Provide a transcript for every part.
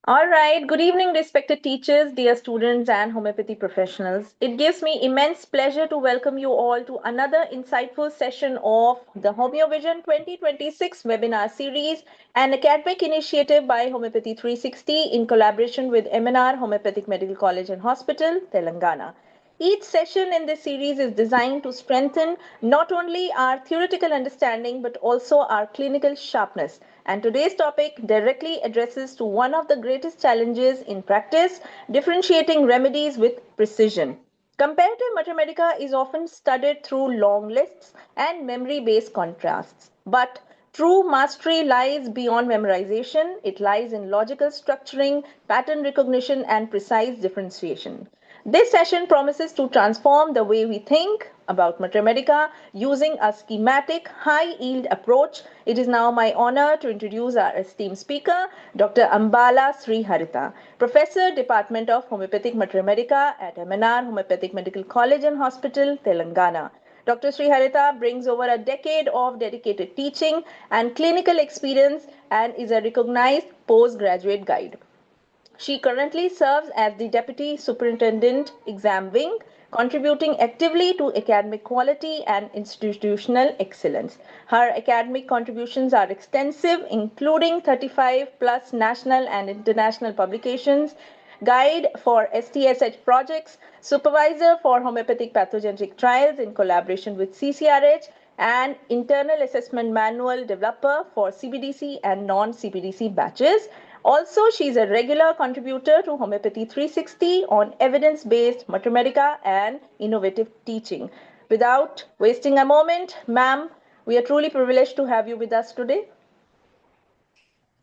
All right. Good evening, respected teachers, dear students, and homeopathy professionals. It gives me immense pleasure to welcome you all to another insightful session of the HomeoVision 2026 webinar series, an academic initiative by Homeopathy 360 in collaboration with MNR Homeopathic Medical College and Hospital, Telangana. Each session in this series is designed to strengthen not only our theoretical understanding but also our clinical sharpness. And today's topic directly addresses to one of the greatest challenges in practice, differentiating remedies with precision. Comparative Mathematica is often studied through long lists and memory-based contrasts. But true mastery lies beyond memorization. It lies in logical structuring, pattern recognition, and precise differentiation. This session promises to transform the way we think about Mathematica using a schematic, high-yield approach. It is now my honor to introduce our esteemed speaker, Dr. Ambala Sriharitha, Professor, Department of Homeopathic Mathematica at MNR Homeopathic Medical College and Hospital, Telangana. Dr. Sriharitha brings over a decade of dedicated teaching and clinical experience and is a recognized postgraduate guide. She currently serves as the Deputy Superintendent Exam Wing, contributing actively to academic quality and institutional excellence. Her academic contributions are extensive, including 35 plus national and international publications, guide for STSH projects, supervisor for homeopathic pathogenic trials in collaboration with CCRH, and internal assessment manual developer for CBDC and non-CBDC batches. Also, she is a regular contributor to Homeopathy 360 on evidence-based mathematica and innovative teaching. Without wasting a moment, ma'am, we are truly privileged to have you with us today.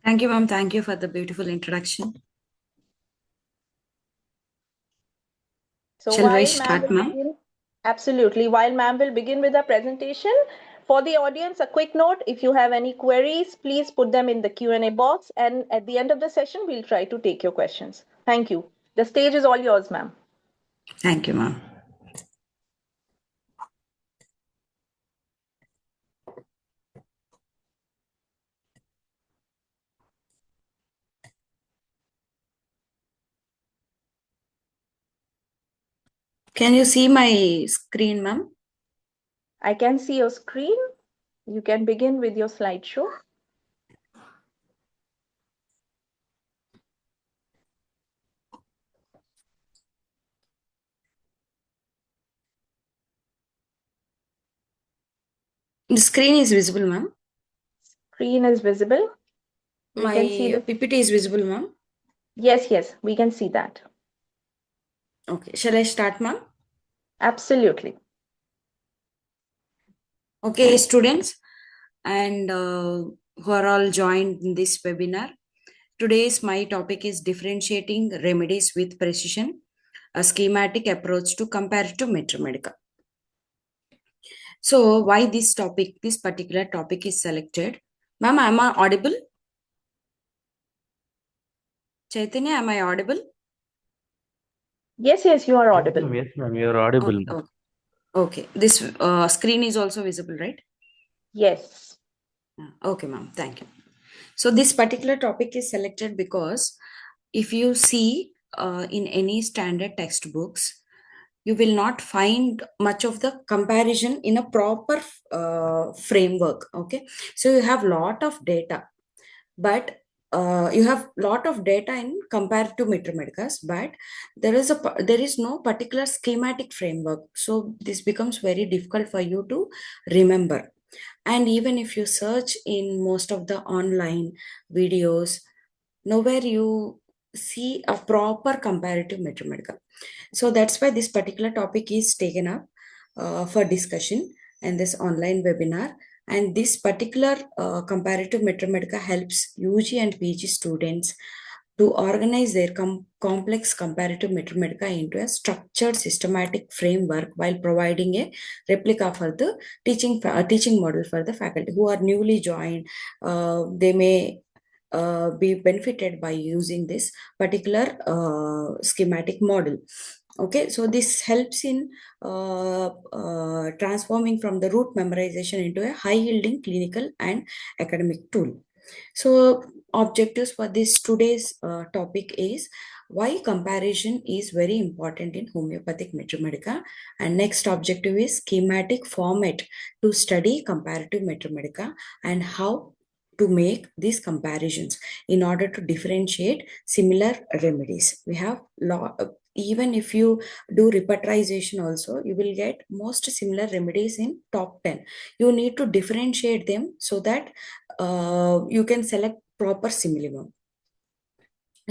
Thank you, ma'am. Thank you for the beautiful introduction. So Shall we while ma'am start, will ma'am? begin, absolutely, while ma'am will begin with the presentation, for the audience, a quick note, if you have any queries, please put them in the Q&A box, and at the end of the session, we'll try to take your questions. Thank you. The stage is all yours, ma'am. Thank you, ma'am. Can you see my screen, ma'am? I can see your screen. You can begin with your slideshow. The screen is visible, ma'am. Screen is visible. We My can see the... PPT is visible, ma'am. Yes, we can see that. Okay. Shall I start, ma'am? Absolutely. Okay, students, and who are all joined in this webinar. Today's my topic is differentiating remedies with precision, a schematic approach to comparative mathematics. So, why this particular topic is selected? Ma'am, am I audible? Chaitanya, am I audible? Yes, you are audible. Yes, ma'am, you are audible. Okay. This screen is also visible, right? Yes. Okay, ma'am. Thank you. So, this particular topic is selected because if you see in any standard textbooks, you will not find much of the comparison in a proper framework. Okay. So, you have lot of data, but you have lot of data in comparative mathematics, but there is no particular schematic framework, so this becomes very difficult for you to remember. And even if you search in most of the online videos, nowhere you see a proper comparative mathematics. So that's why this particular topic is taken up for discussion in this online webinar. And this particular comparative mathematics helps UG and PG students to organize their complex comparative mathematics into a structured systematic framework while providing a replica for the teaching model for the faculty who are newly joined. They may be benefited by using this particular schematic model. Okay, so this helps in transforming from the root memorization into a high yielding clinical and academic tool. So objectives for this today's topic is why comparison is very important in homeopathic Medica. And next objective is schematic format to study comparative Medica and how to make these comparisons in order to differentiate similar remedies. We have even if you do repertorization also, you will get most similar remedies in top 10. You need to differentiate them so that you can select proper simillimum.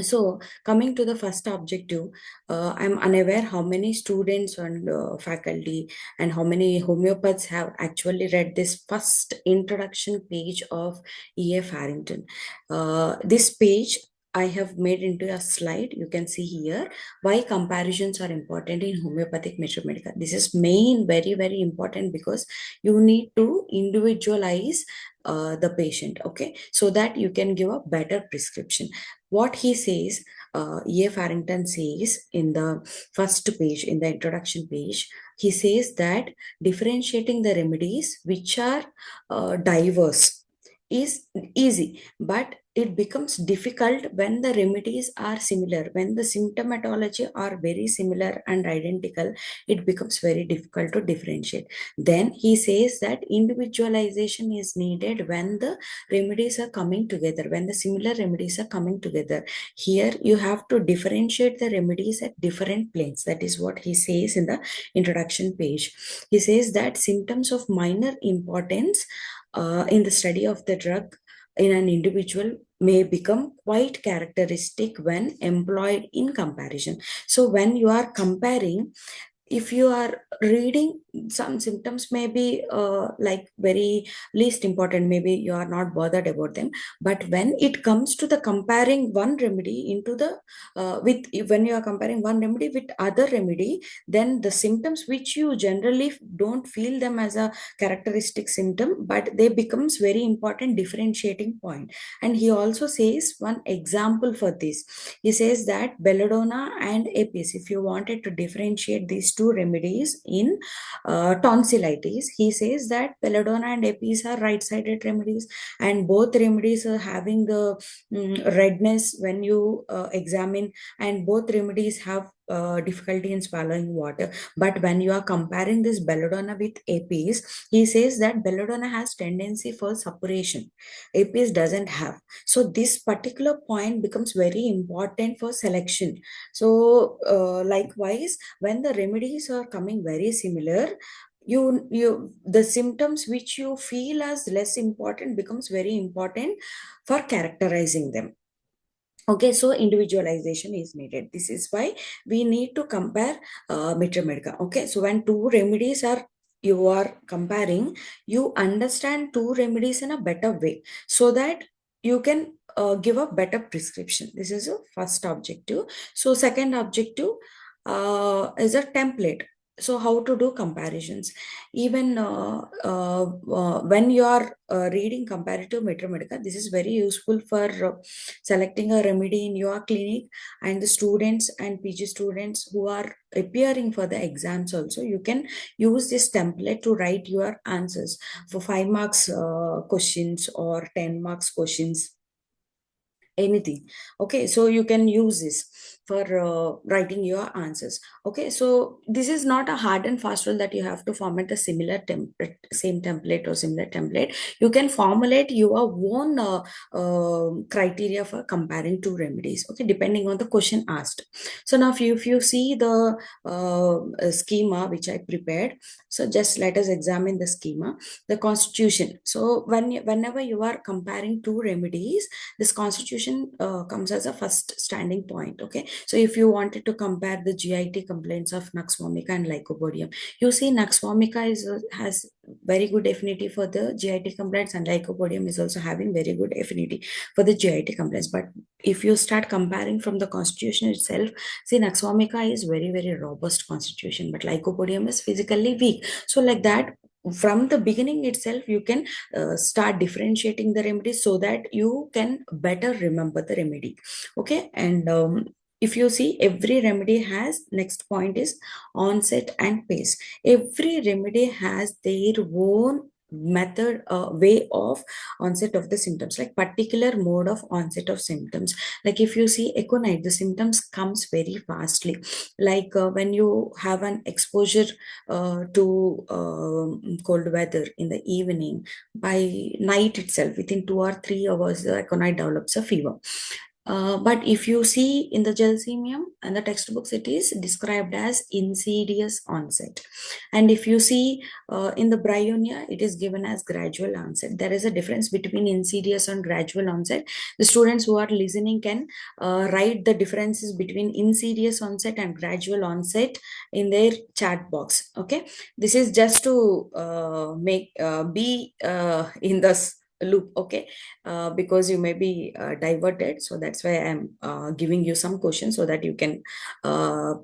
So coming to the first objective, I'm unaware how many students and faculty and how many homeopaths have actually read this first introduction page of E.A. Farrington. This page I have made into a slide. You can see here why comparisons are important in homeopathic Medica. This is very, very important because you need to individualize the patient, okay, so that you can give a better prescription. What he says, E.A. Farrington says in the first page, in the introduction page, he says that differentiating the remedies which are diverse is easy, but it becomes difficult when the remedies are similar. When the symptomatology are very similar and identical, it becomes very difficult to differentiate. Then he says that individualization is needed when the remedies are coming together, when the similar remedies are coming together. Here you have to differentiate the remedies at different planes. That is what he says in the introduction page. He says that symptoms of minor importance in the study of the drug in an individual may become quite characteristic when employed in comparison. So when you are comparing, if you are reading, some symptoms may be like very least important, maybe you are not bothered about them, but when it comes to the comparing one remedy into the with when you are comparing one remedy with other remedy, then the symptoms which you generally don't feel them as a characteristic symptom, but they becomes very important differentiating point. And he also says one example for this. He says that belladonna and apis, if you wanted to differentiate these two remedies in tonsillitis, he says that belladonna and apis are right-sided remedies, and both remedies are having the redness when you examine, and both remedies have difficulty in swallowing water. But when you are comparing this belladonna with apis, he says that belladonna has tendency for suppuration, apis doesn't have. So this particular point becomes very important for selection. So likewise, when the remedies are coming very similar, you the symptoms which you feel as less important becomes very important for characterizing them. Okay, so individualization is needed. This is why we need to compare Medica. Okay, so when two remedies are you are comparing, you understand two remedies in a better way so that you can give a better prescription. This is a first objective. So second objective is a template. So how to do comparisons? Even when you are reading comparative Medica, this is very useful for selecting a remedy in your clinic, and the students and PG students who are appearing for the exams also, you can use this template to write your answers for 5 marks questions or 10 marks questions, anything. Okay, so you can use this for writing your answers. Okay, so this is not a hard and fast rule that you have to format a similar template, same template or similar template. You can formulate your own criteria for comparing two remedies, okay, depending on the question asked. So now if you see the schema which I prepared, so just let us examine the schema. The constitution. So whenever you are comparing two remedies, this constitution comes as a first standing point. Okay, so if you wanted to compare the GIT complaints of Nux vomica and Lycopodium, you see Nux vomica has very good affinity for the GIT complaints, and Lycopodium is also having very good affinity for the GIT complaints. But if you start comparing from the constitution itself, see Nux vomica is very, very robust constitution, but Lycopodium is physically weak. So like that, from the beginning itself, you can start differentiating the remedies so that you can better remember the remedy. Okay, and if you see, every remedy has, next point is onset and pace. Every remedy has their own method, way of onset of the symptoms, like particular mode of onset of symptoms. Like if you see aconite, the symptoms comes very fastly. Like when you have an exposure to cold weather in the evening, by night itself, within 2 or 3 hours, the aconite develops a fever. But if you see in the gelsemium and the textbooks, it is described as insidious onset. And if you see in the bryonia, it is given as gradual onset. There is a difference between insidious and gradual onset. The students who are listening can write the differences between insidious onset and gradual onset in their chat box. Okay, this is just to make be in the loop. Okay, because you may be diverted, so that's why I'm giving you some questions so that you can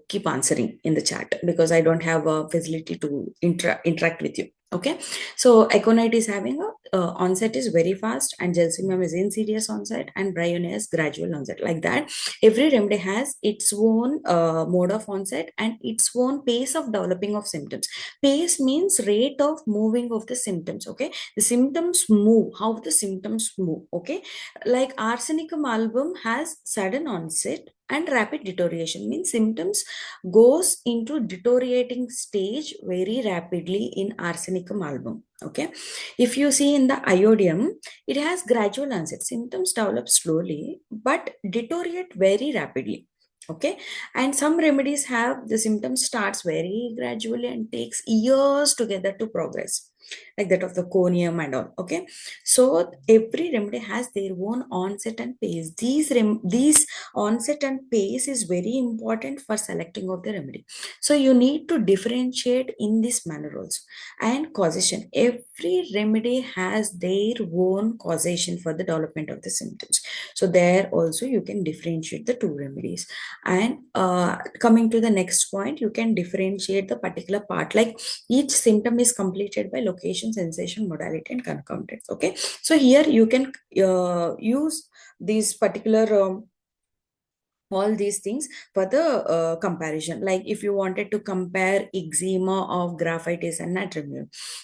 keep answering in the chat, because I don't have a facility to interact with you. Okay, so aconite is having a onset is very fast, and gelsemium is insidious onset, and bryonia is gradual onset. Like that, every remedy has its own mode of onset and its own pace of developing of symptoms. Pace means rate of moving of the symptoms. Okay, the symptoms move, how the symptoms move. Okay, like arsenicum album has sudden onset and rapid deterioration, means symptoms goes into deteriorating stage very rapidly in arsenicum album. Okay, if you see in the iodium, it has gradual onset, symptoms develop slowly but deteriorate very rapidly. Okay, and some remedies have the symptoms starts very gradually and takes years together to progress, like that of the conium and all. Okay, so every remedy has their own onset and pace. These onset and pace is very important for selecting of the remedy. So you need to differentiate in this manner also. And causation, every remedy has their own causation for the development of the symptoms. So there also you can differentiate the two remedies. And coming to the next point, you can differentiate the particular part, like each symptom is completed by location, sensation, modality, and concomitants. Okay, so here you can use these particular all these things for the comparison. Like if you wanted to compare eczema of graphitis and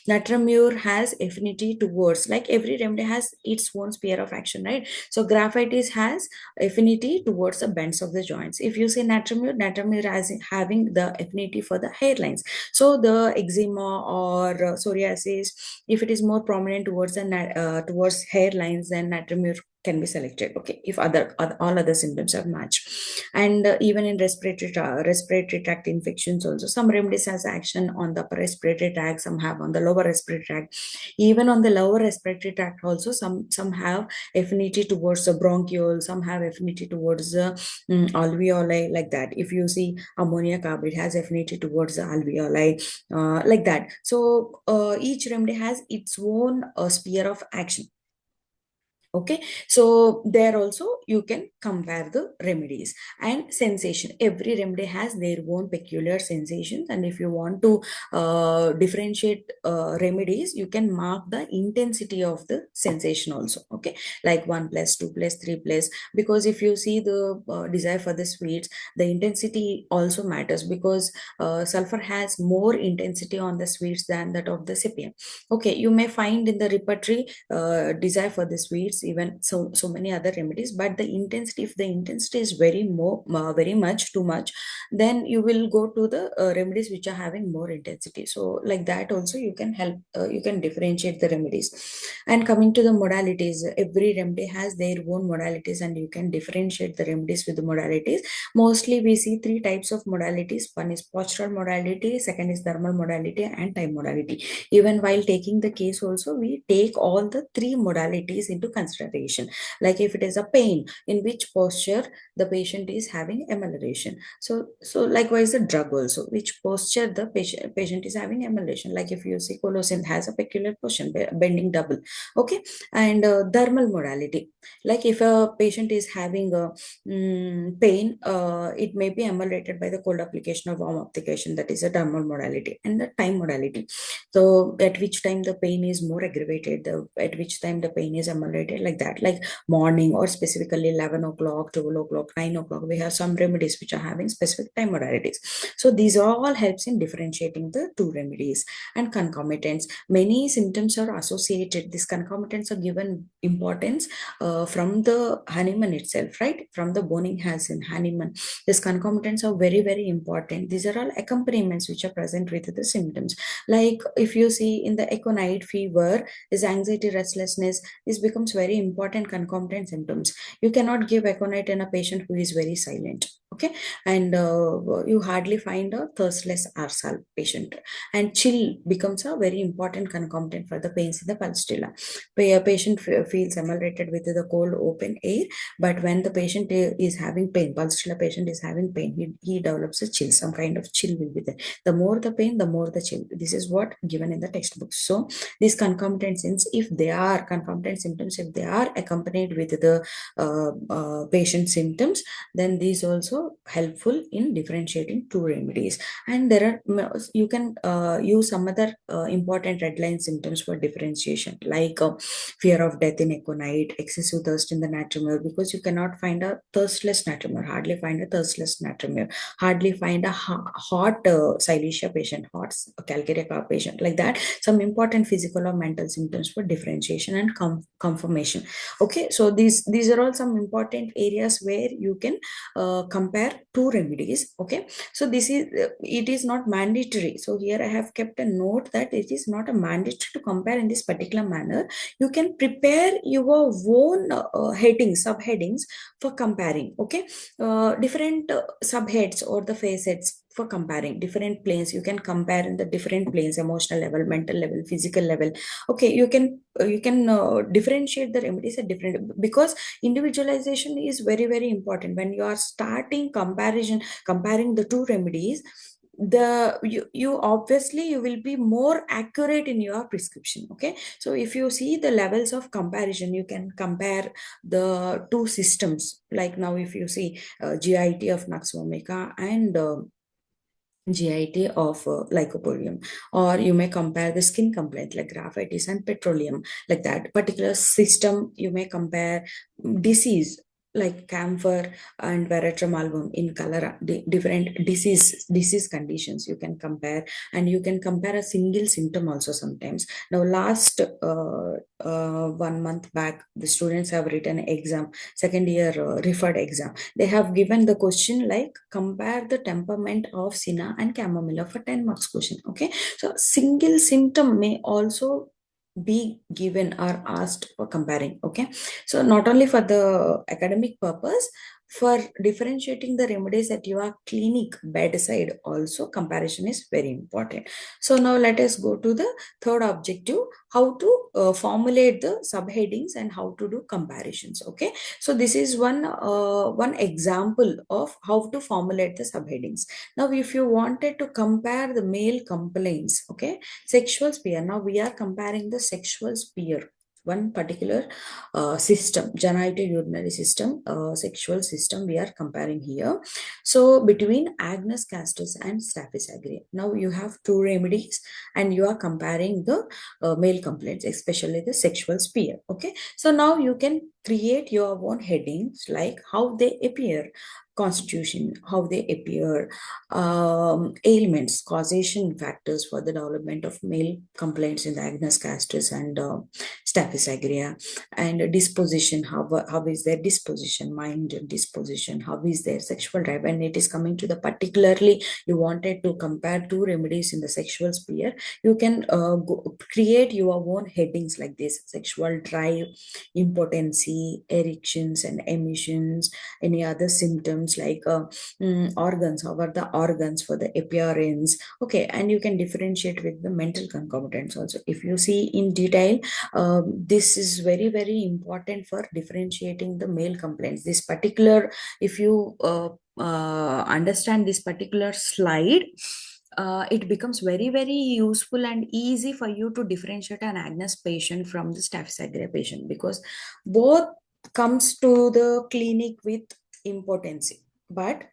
natramur has affinity towards, like every remedy has its own sphere of action, right? So graphitis has affinity towards the bends of the joints. If you say natramur as having the affinity for the hairlines. So the eczema or psoriasis, if it is more prominent towards the towards hairlines, then natramur can be selected. Okay, if all other symptoms are matched. And even in respiratory tract infections also, some remedies has action on the upper respiratory tract, some have on the lower respiratory tract. Even on the lower respiratory tract also, some have affinity towards the bronchiole, some have affinity towards the alveoli, like that. If you see ammonia carbide has affinity towards the alveoli, like that. So each remedy has its own sphere of action. Okay, so there also you can compare the remedies. And sensation, every remedy has their own peculiar sensations, and if you want to differentiate remedies, you can mark the intensity of the sensation also. Okay, like 1 plus 2 plus 3 plus, because if you see the desire for the sweets, the intensity also matters, because sulfur has more intensity on the sweets than that of the CPM. Okay, you may find in the repertory desire for the sweets, even so many other remedies, but the intensity, if the intensity is very much too much, then you will go to the remedies which are having more intensity. So like that also you can help, you can differentiate the remedies. And coming to the modalities, every remedy has their own modalities, and you can differentiate the remedies with the modalities. Mostly we see three types of modalities. One is postural modality, second is thermal modality, and time modality. Even while taking the case also, we take all the three modalities into consideration. Like if it is a pain, in which posture the patient is having emulation. So likewise the drug also, which posture the patient is having emulation. Like if you see colocin has a peculiar position, bending double. Okay, and thermal modality, like if a patient is having a pain, it may be emulated by the cold application or warm application, that is a thermal modality. And the time modality, so at which time the pain is more aggravated, at which time the pain is emulated, like that, like morning or specific specifically 11 o'clock, 12 o'clock, 9 o'clock. We have some remedies which are having specific time modalities. So these all helps in differentiating the two remedies. And concomitants, many symptoms are associated. These concomitants are given importance from the honeyman itself, right? From the boning has in honeyman. These concomitants are very, very important. These are all accompaniments which are present with the symptoms. Like if you see in the aconite fever, this anxiety, restlessness, this becomes very important concomitant symptoms. You cannot give aconite in a patient who is very silent. Okay, and you hardly find a thirstless arsal patient. And chill becomes a very important concomitant for the pains in the pulsatilla. A patient feels ameliorated with the cold open air, but when the patient is having pain, pulsatilla patient is having pain, he develops a chill, some kind of chill will be there. The more the pain, the more the chill. This is what given in the textbooks. So these concomitant symptoms, if they are concomitant symptoms, if they are accompanied with the patient symptoms, then these also helpful in differentiating two remedies. And there are, you can use some other important red line symptoms for differentiation, like fear of death in aconite, excessive thirst in the natrimer, because you cannot find a thirstless natrimer, hardly find a thirstless natrimer, hardly find a hot silesia patient, hot calcarea carb patient, like that. Some important physical or mental symptoms for differentiation and confirmation. Okay, so these are all some important areas where you can compare two remedies. Okay, so this is it is not mandatory. So here I have kept a note that it is not a mandatory to compare in this particular manner. You can prepare your own headings, subheadings for comparing. Okay, different subheads or the facets for comparing different planes. You can compare in the different planes: emotional level, mental level, physical level. Okay, you can differentiate the remedies at different, because individualization is very, very important when you are starting comparing the two remedies. You obviously you will be more accurate in your prescription. Okay, so if you see the levels of comparison, you can compare the two systems. Like now if you see GIT of Nux vomica and GIT of lycopodium, or you may compare the skin complaint like graphitis and petroleum, like that particular system. You may compare disease like camphor and veratrum album in cholera, different disease conditions you can compare. And you can compare a single symptom also sometimes. Now last 1 month back, the students have written exam, second year referred exam. They have given the question like compare the temperament of Sina and Chamomilla for 10 marks question. Okay, so single symptom may also be given or asked for comparing. Okay, so not only for the academic purpose, for differentiating the remedies at your clinic bedside also, comparison is very important. So now let us go to the third objective, how to formulate the subheadings and how to do comparisons. Okay, so this is one example of how to formulate the subheadings. Now if you wanted to compare the male complaints, okay, sexual sphere, now we are comparing the sexual sphere, one particular system, genitourinary system, sexual system we are comparing here. So between Agnus castris and Staphylococcus aureus, now you have two remedies and you are comparing the male complaints, especially the sexual sphere. Okay, so now you can create your own headings like how they appear, constitution, how they appear, ailments, causation factors for the development of male complaints in the Agnus castris and Staphylococcus aureus, and disposition, how is their disposition, mind disposition, how is their sexual drive. When it is coming to the particularly you wanted to compare two remedies in the sexual sphere, you can create your own headings like this: sexual drive, impotency, erections and emissions, any other symptoms like organs, how are the organs for the appearance. Okay, and you can differentiate with the mental concomitants also. If you see in detail, this is very, very important for differentiating the male complaints. This particular, if you understand this particular slide, it becomes very, very useful and easy for you to differentiate an Agnus patient from the Staphylococcus aureus patient, because both comes to the clinic with impotency. But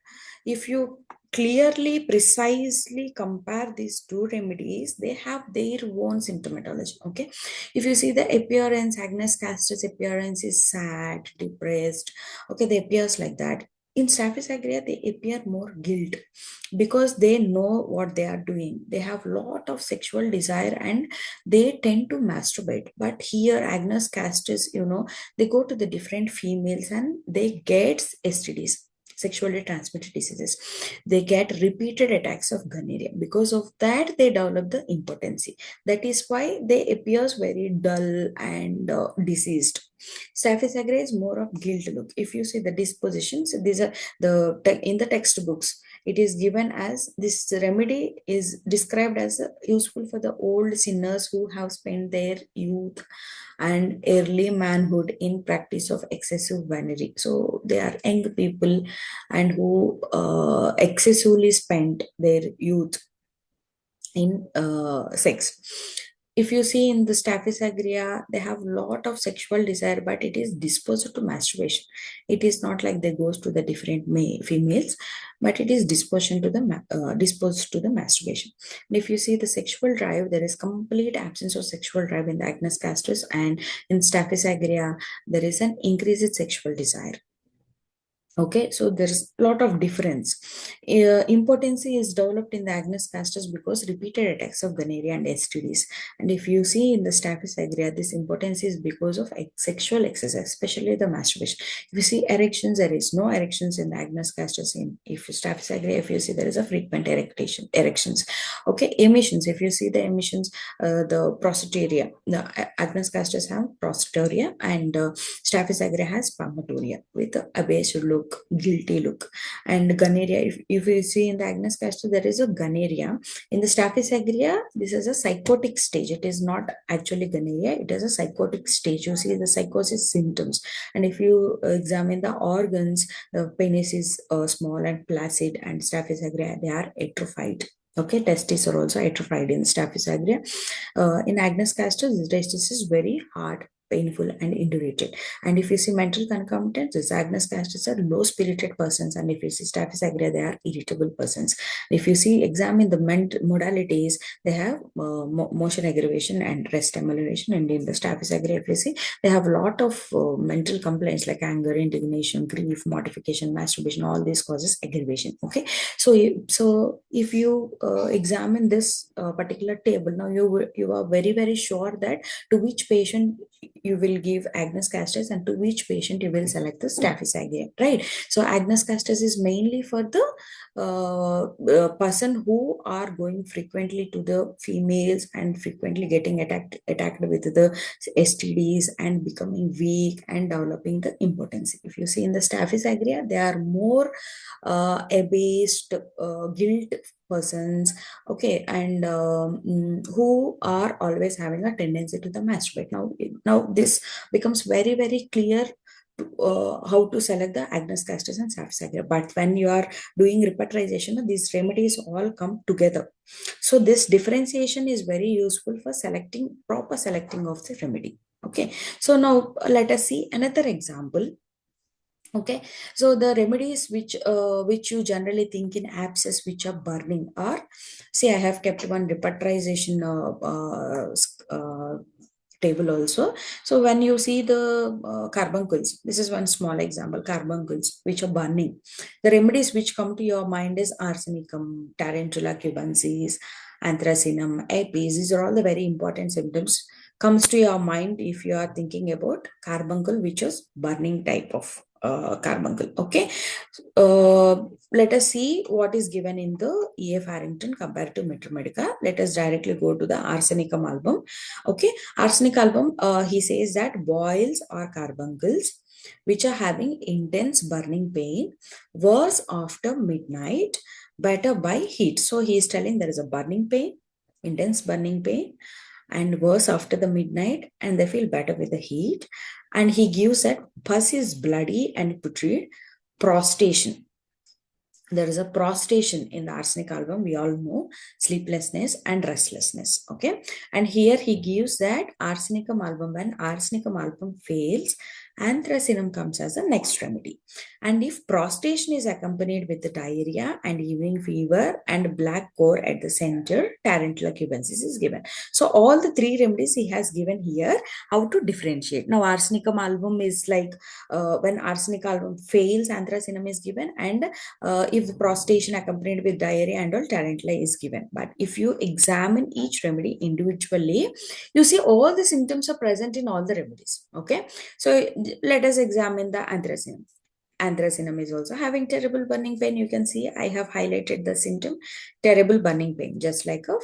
if you clearly, precisely compare these two remedies, they have their own symptomatology. Okay, if you see the appearance, Agnes Castor's appearance is sad, depressed. Okay, they appears like that. In Staphylococcus aureus, they appear more guilt because they know what they are doing. They have lot of sexual desire and they tend to masturbate. But here, Agnes Castor's, they go to the different females and they get STDs, sexually transmitted diseases. They get repeated attacks of gonorrhea. Because of that, they develop the impotency. That is why they appears very dull and diseased. Staphylococcus aureus is more of guilt look. If you see the dispositions, these are in the textbooks. It is given as this remedy is described as useful for the old sinners who have spent their youth and early manhood in practice of excessive vanity. So they are young people and who excessively spent their youth in sex. If you see in the Staphylococcus aureus, they have lot of sexual desire, but it is disposed to masturbation. It is not like they goes to the different females, but it is disposed to the masturbation. And if you see the sexual drive, there is complete absence of sexual drive in the Agnes castris, and in Staphylococcus aureus, there is an increased sexual desire. Okay, so there's a lot of difference. Impotency is developed in the Agnes castris because repeated attacks of gonorrhea and STDs. And if you see in the Staphylococcus aureus, this impotency is because of sexual excess, especially the masturbation. If you see erections, there is no erections in the Agnes castris. If Staphylococcus aureus, if you see there is a frequent erections. Okay, emissions. If you see the emissions, the prostaturia, the Agnes castris have prostaturia, and Staphylococcus aureus has palmatoria with a abased look, guilty look. And gonorrhea, if you see in the Agnes castris, there is a gonorrhea. In the Staphylococcus aureus, this is a psychotic stage. It is not actually gonorrhea, it is a psychotic stage. You see the psychosis symptoms. And if you examine the organs, the penis is small and placid, and Staphylococcus aureus, they are atrophied. Okay, testes are also atrophied in Staphylococcus aureus. In Agnes castris, the testis is very hard, painful, and indurated. And if you see mental concomitants, Agnes castris are low spirited persons, and if you see Staphylococcus aureus, they are irritable persons. If you see examine the modalities, they have motion aggravation and rest amelioration. And in the Staphylococcus aureus, if you see, they have a lot of mental complaints like anger, indignation, grief, mortification, masturbation. All these causes aggravation. Okay, so if you examine this particular table, now you are very sure that to which patient you will give Agnes castris and to which patient you will select the Staphylococcus aureus, right? So Agnes castris is mainly for the person who are going frequently to the females and frequently getting attacked with the STDs and becoming weak and developing the impotency. If you see in the Staphylococcus aureus, they are more abased, guilt persons, okay, and who are always having a tendency to the masturbate. Now this becomes very clear how to select the Agnes castris and Staphylococcus aureus. But when you are doing repertorization, these remedies all come together. So this differentiation is very useful for proper selecting of the remedy. Okay, so now let us see another example. Okay, so the remedies which you generally think in abscess which are burning are, see, I have kept one repertorization table also. So when you see the carbuncles, this is one small example, carbuncles which are burning. The remedies which come to your mind is arsenicum, tarantula cubensis, anthracinum, apis. These are all the very important symptoms comes to your mind if you are thinking about carbuncle, which is burning type of carbuncle. Okay, let us see what is given in the E.F. Harrington Comparative Materia Medica. Let us directly go to the arsenicum album. Okay, arsenic album, he says that boils or carbuncles which are having intense burning pain, worse after midnight, better by heat. So he is telling there is a burning pain, intense burning pain, and worse after the midnight, and they feel better with the heat. And he gives that pus is bloody and putrid, prostration. There is a prostration in the arsenic album, we all know, sleeplessness and restlessness. Okay, and here he gives that arsenicum album, when arsenicum album fails Anthracinum comes as the next remedy. And if prostration is accompanied with the diarrhea and evening fever and black core at the center, Tarantula cubensis is given. So all the three remedies he has given here, how to differentiate. Now arsenicum album is like when arsenic album fails, Anthracinum is given, and if the prostration accompanied with diarrhea and all, Tarantula is given. But if you examine each remedy individually, you see all the symptoms are present in all the remedies. Okay, so let us examine the Anthracinum. Anthracinum is also having terrible burning pain. You can see I have highlighted the symptom, terrible burning pain, just like of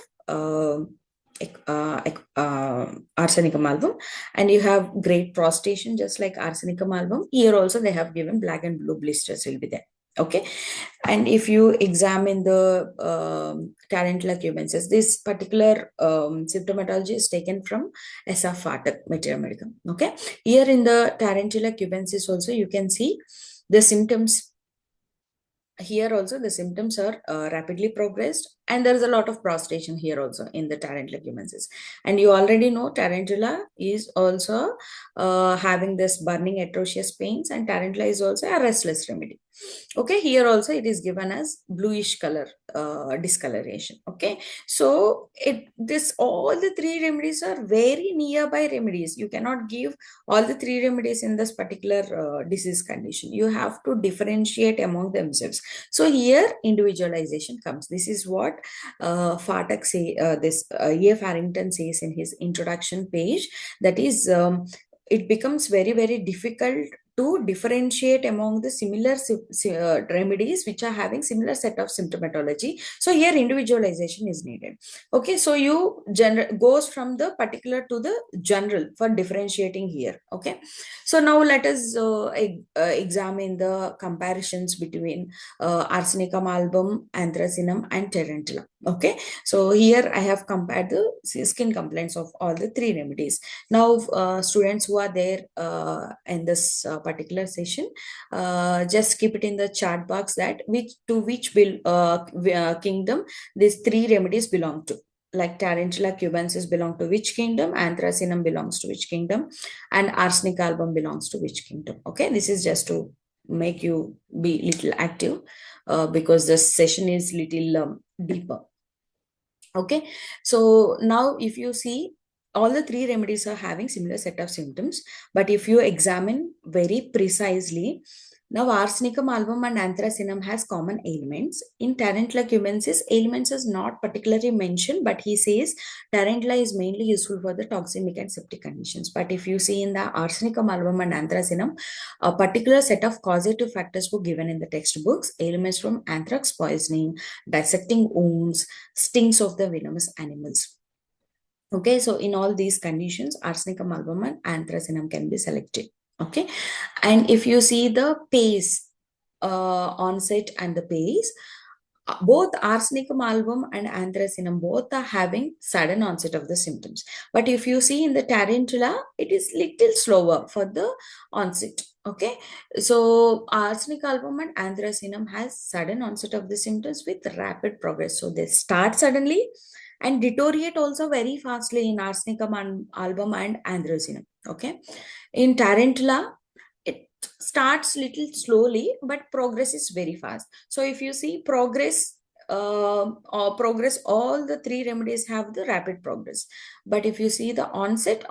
arsenicum album. And you have great prostration, just like arsenicum album. Here also they have given black and blue blisters will be there. Okay, and if you examine the Tarantula cubensis, this particular symptomatology is taken from Comparative Materia Medica. Okay, here in the Tarantula cubensis also you can see the symptoms. Here also the symptoms are rapidly progressed, and there is a lot of prostration here also in the Tarantula cubensis. And you already know Tarantula is also having this burning atrocious pains, and Tarantula is also a restless remedy. Okay, here also it is given as bluish color discoloration. Okay, so this all the three remedies are very nearby remedies. You cannot give all the three remedies in this particular disease condition. You have to differentiate among themselves. So here individualization comes. This is what Fartak say, A. Farrington says in his introduction page, that is it becomes very, very difficult to differentiate among the similar remedies which are having similar set of symptomatology. So here individualization is needed. Okay, so you goes from the particular to the general for differentiating here. Okay, so now let us examine the comparisons between arsenicum album, Anthracinum, and Tarantula. Okay, so here I have compared the skin complaints of all the three remedies. Now students who are there in this particular session, just keep it in the chat box that which kingdom these three remedies belong to. Like Tarantula cubensis belong to which kingdom, Anthracinum belongs to which kingdom, and arsenic album belongs to which kingdom. Okay, this is just to make you be little active because the session is little deeper. Okay, so now if you see, all the three remedies are having similar set of symptoms, but if you examine very precisely, now arsenicum album and Anthracinum has common ailments. In Tarantula cubensis, ailments is not particularly mentioned, but he says Tarantula is mainly useful for the toxemic and septic conditions. But if you see in the arsenicum album and Anthracinum, a particular set of causative factors were given in the textbooks: ailments from anthrax poisoning, dissecting wounds, stings of the venomous animals. Okay, so in all these conditions, arsenicum album and Anthracinum can be selected. Okay, and if you see the pace, onset and the pace, both arsenicum album and Anthracinum both are having sudden onset of the symptoms. But if you see in the Tarantula, it is little slower for the onset. Okay, so arsenic album and Anthracinum has sudden onset of the symptoms with rapid progress. So they start suddenly and deteriorate also very fastly in arsenicum album and Anthracinum. Okay, in Tarantula, it starts little slowly, but progress is very fast. So if you see progress, all the three remedies have the rapid progress. But if you see the onset,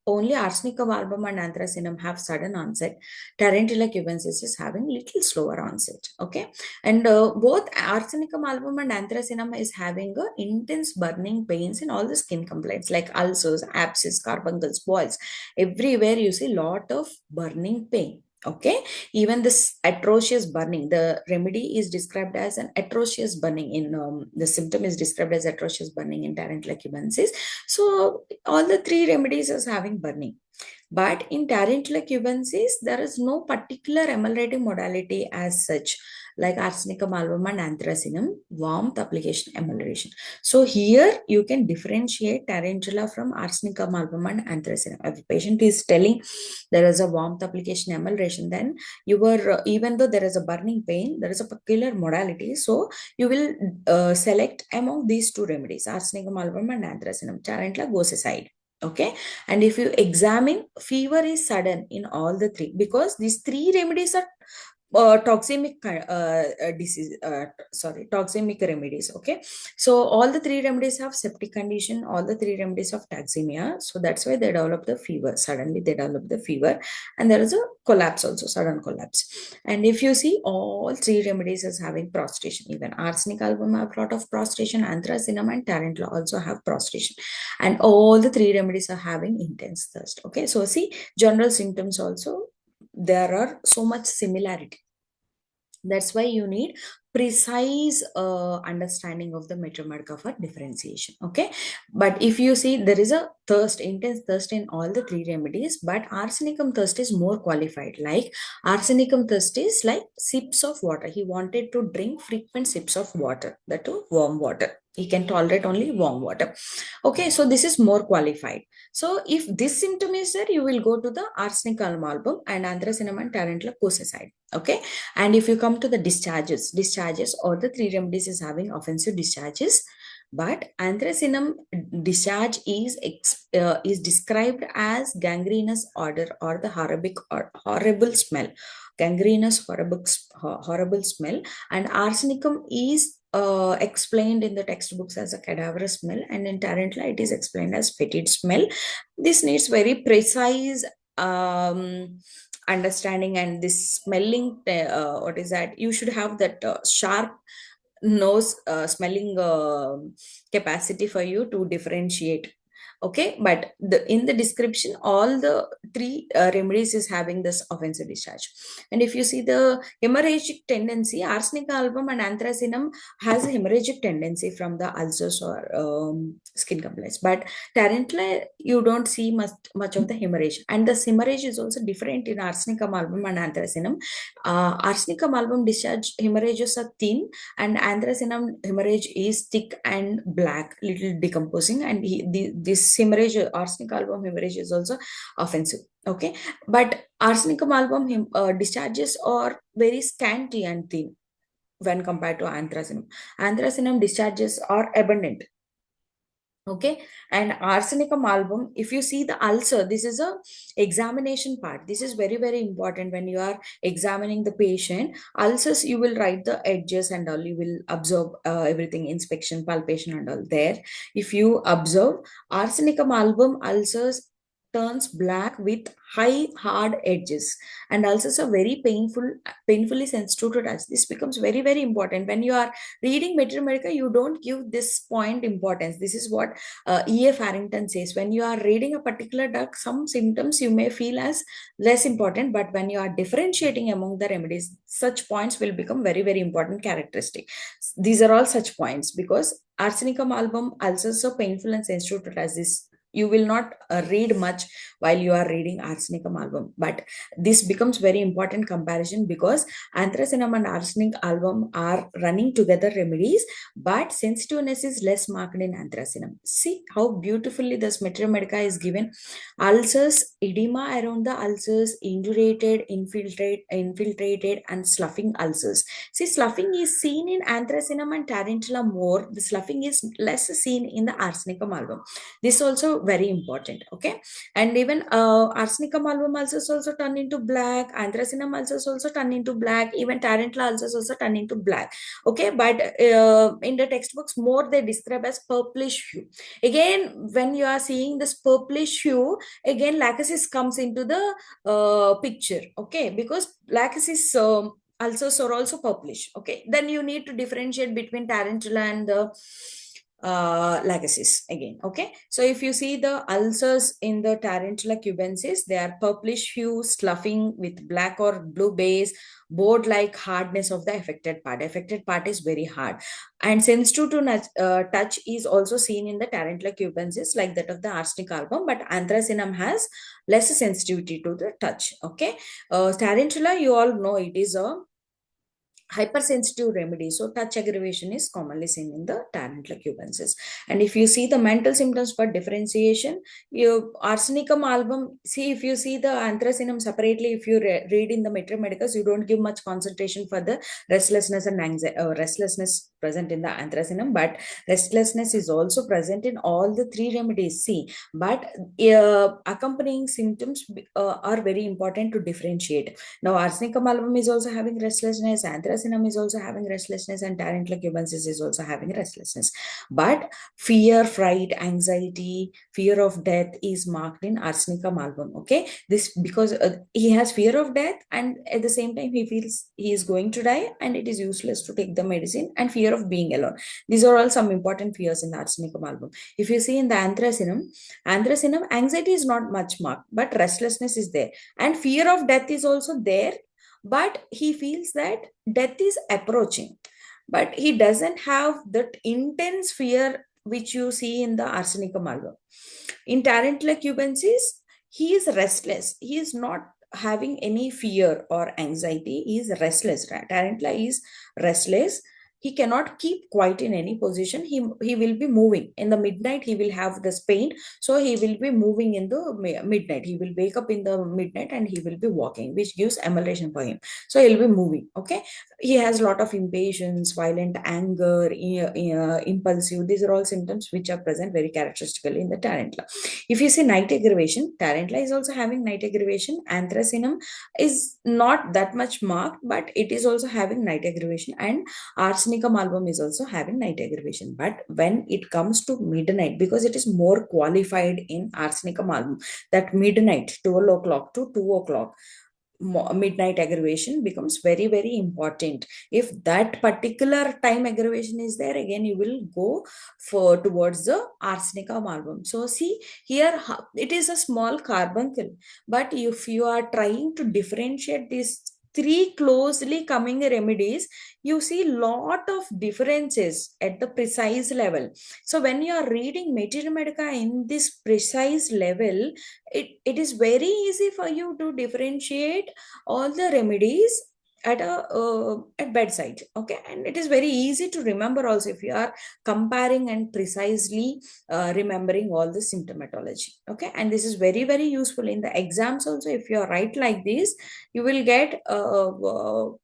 only arsenicum album and Anthracinum have sudden onset. Tarantula cubensis is having little slower onset. Okay, and both arsenicum album and Anthracinum is having intense burning pains in all the skin complaints like ulcers, abscess, carbuncles, boils. Everywhere you see lot of burning pain. Okay, even this atrocious burning, the remedy is described as an atrocious burning in the symptom is described as atrocious burning in Tarantula cubensis. So all the three remedies is having burning. But in Tarantula cubensis, there is no particular ameliorating modality as such, like arsenicum album and Anthracinum, warmth application amelioration. So here you can differentiate Tarantula from arsenicum album and Anthracinum. If the patient is telling there is a warmth application amelioration, then you were, even though there is a burning pain, there is a particular modality. So you will select among these two remedies, arsenicum album and Anthracinum. Tarantula goes aside. Okay, and if you examine, fever is sudden in all the three, because these three remedies are toxemic disease, toxemic remedies. Okay, so all the three remedies have septic condition, all the three remedies of toxemia, so that's why they develop the fever. Suddenly they develop the fever, and there is a collapse also, sudden collapse. And if you see, all three remedies is having prostration. Even arsenic album have a lot of prostration, anthracinum and tarantula also have prostration, and all the three remedies are having intense thirst. Okay, so see, general symptoms also, there are so much similarity. That's why you need precise understanding of the Medica for differentiation. Okay, but if you see, there is a thirst, intense thirst in all the three remedies, but arsenicum thirst is more qualified. Like arsenicum thirst is like sips of water. He wanted to drink frequent sips of water, that too warm water. He can tolerate only warm water. Okay, so this is more qualified. So if this symptom is there, you will go to the arsenic album and anthracinum and tarantula coocicide. Okay, and if you come to the discharges, all the three remedies is having offensive discharges, but anthracinum discharge is described as gangrenous odor or the horrific or horrible smell, gangrenous horrible smell, and arsenicum is explained in the textbooks as a cadaverous smell, and in tarantula it is explained as fetid smell. This needs very precise understanding, and this smelling, what is that, you should have that sharp nose smelling capacity for you to differentiate. Okay, but in the description, all the three remedies is having this offensive discharge. And if you see the hemorrhagic tendency, arsenic album and anthracinum has a hemorrhagic tendency from the ulcers or skin complaints, but tarantula you don't see much of the hemorrhage, and the hemorrhage is also different in arsenicum album and anthracinum. Arsenicum album discharge hemorrhages are thin, and anthracinum hemorrhage is thick and black, little decomposing, and this hemorrhage, arsenic album hemorrhage, is also offensive. Okay, but arsenicum album discharges are very scanty and thin when compared to anthracinum. Anthracinum discharges are abundant. Okay, and arsenicum album, if you see the ulcer, this is a examination part. This is very very important. When you are examining the patient ulcers, you will write the edges and all, you will observe everything, inspection, palpation and all there. If you observe, arsenicum album ulcers turns black with high hard edges, and ulcers are very painfully sensitive to touch. This becomes very very important. When you are reading Materia Medica, you don't give this point importance. This is what E.A. Farrington says. When you are reading a particular drug, some symptoms you may feel as less important, but when you are differentiating among the remedies, such points will become very very important characteristic. These are all such points, because arsenicum album ulcers are painful and sensitive to touch. This you will not read much while you are reading arsenicum album, but this becomes very important comparison, because anthracinum and arsenic album are running together remedies, but sensitiveness is less marked in anthracinum. See how beautifully this Materia Medica is given. Ulcers, edema around the ulcers, indurated, infiltrated and sloughing ulcers. See, sloughing is seen in anthracinum and tarantula more. The sloughing is less seen in the arsenicum album. This also very important. Okay, and even arsenicum album ulcers also turn into black, anthracinum ulcers also turn into black, even tarantula ulcers also turn into black. Okay, but in the textbooks more they describe as purplish hue. Again, when you are seeing this purplish hue, again lachesis comes into the picture. Okay, because lachesis ulcers are also purplish. Okay, then you need to differentiate between tarantula and the lachesis again. Okay, so if you see the ulcers in the tarantula cubensis, they are purplish hue, sloughing with black or blue base, board like hardness of the affected part. Affected part is very hard, and sensitive to touch is also seen in the tarantula cubensis, like that of the arsenic album, but anthracinum has less sensitivity to the touch. Okay, tarantula, you all know, it is a hypersensitive remedies. So touch aggravation is commonly seen in the tarantula cubensis. And if you see the mental symptoms for differentiation, you arsenicum album, see if you see the anthracinum separately, if you read in the Materia Medicus, you don't give much concentration for the restlessness and anxiety, restlessness present in the anthracinum, but restlessness is also present in all the three remedies. See, but accompanying symptoms are very important to differentiate. Now, arsenicum album is also having restlessness, anthracinum is also having restlessness, and tarantula cubensis is also having restlessness. But fear, fright, anxiety, fear of death is marked in arsenicum album. Okay, this because he has fear of death, and at the same time he feels he is going to die, and it is useless to take the medicine, and fear of being alone. These are all some important fears in the arsenicum album. If you see in the anthracinum, anxiety is not much marked, but restlessness is there, and fear of death is also there, but he feels that death is approaching, but he doesn't have that intense fear which you see in the arsenicum album. In tarantula cubensis, he is restless, he is not having any fear or anxiety, he is restless. Tarantula is restless, he cannot keep quiet in any position, he will be moving in the midnight, he will have this pain, so he will be moving in the midnight, he will wake up in the midnight and he will be walking, which gives emulation for him, so he'll be moving. Okay, he has a lot of impatience, violent anger, impulsive, these are all symptoms which are present very characteristically in the tarantula. If you see night aggravation, tarantula is also having night aggravation, anthracinum is not that much marked, but it is also having night aggravation, and arsenicum album is also having night aggravation. But when it comes to midnight, because it is more qualified in arsenicum album, that midnight 12 o'clock to 2 o'clock midnight aggravation becomes very very important. If that particular time aggravation is there, again you will go for towards the arsenicum album. So see here, it is a small carbuncle, but if you are trying to differentiate these three closely coming remedies, you see lot of differences at the precise level. So when you are reading Materia Medica in this precise level, it is very easy for you to differentiate all the remedies at bedside. Okay, and it is very easy to remember also if you are comparing and precisely remembering all the symptomatology. Okay, and this is very very useful in the exams also. If you are right like this, you will get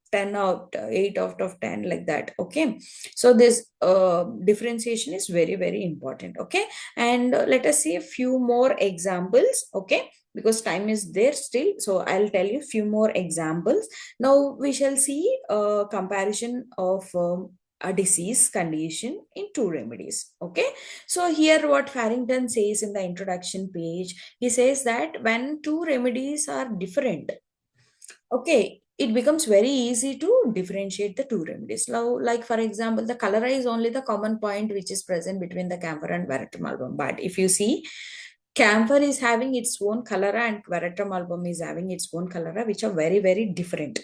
10 out 8 out of 10 like that. Okay, so this differentiation is very very important. Okay, and let us see a few more examples. Okay, because time is there still, so I'll tell you few more examples. Now we shall see a comparison of a disease condition in two remedies. Okay, so here what Farrington says in the introduction page, he says that when two remedies are different, okay, it becomes very easy to differentiate the two remedies. Now, like for example, the cholera is only the common point which is present between the camphor and veratrum album. But if you see, camphor is having its own cholera and veratrum album is having its own cholera, which are very very different.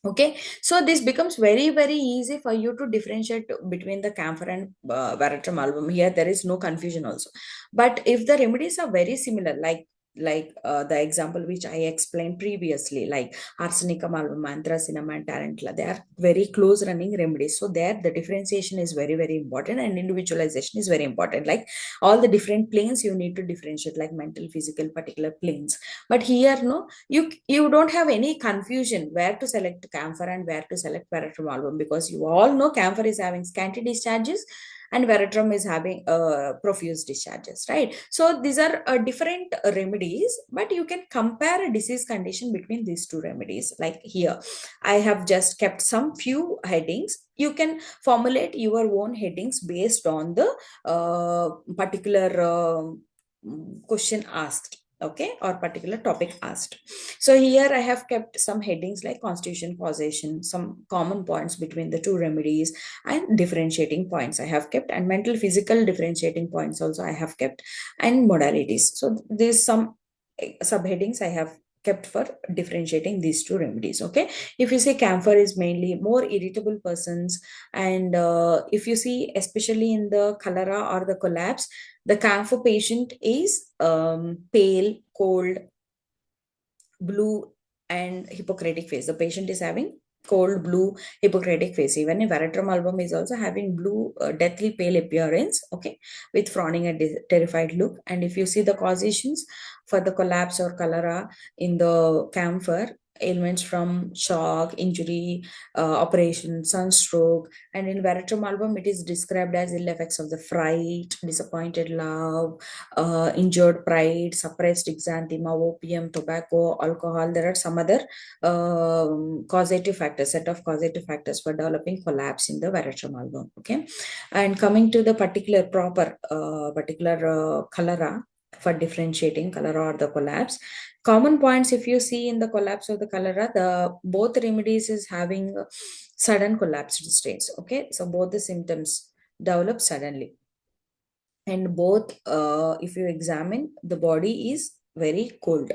Okay, so this becomes very very easy for you to differentiate between the camphor and veratrum album. Here there is no confusion also. But if the remedies are very similar, like the example which I explained previously, like arsenicum album, anthracinum and tarantula, they are very close running remedies, so there the differentiation is very very important and individualization is very important. Like all the different planes you need to differentiate, like mental, physical, particular planes. But here no, you don't have any confusion where to select camphor and where to select veratrum album, because you all know camphor is having scanty discharges and veratrum is having profuse discharges, right? So these are different remedies, but you can compare a disease condition between these two remedies. Like here I have just kept some few headings, you can formulate your own headings based on the particular question asked, okay, or particular topic asked. So here I have kept some headings like constitution, causation, some common points between the two remedies, and differentiating points I have kept, and mental physical differentiating points also I have kept, and modalities. So there's some subheadings I have kept for differentiating these two remedies. Okay, if you say camphor is mainly more irritable persons, and if you see especially in the cholera or the collapse, the camphor patient is pale, cold, blue, and Hippocratic face. The patient is having cold blue Hippocratic face. Even a Veratrum album is also having blue deathly pale appearance, okay, with frowning and terrified look. And if you see the causations for the collapse or cholera in the camphor, ailments from shock, injury, operation, sunstroke, and in Veratrum album, it is described as ill effects of the fright, disappointed love, injured pride, suppressed exanthema, opium, tobacco, alcohol. There are some other causative factors, set of causative factors for developing collapse in the Veratrum album. Okay, and coming to the particular cholera for differentiating cholera or the collapse. Common points, if you see in the collapse of the cholera, the both remedies is having sudden collapsed states. Okay, so both the symptoms develop suddenly, and both, if you examine, the body is very cold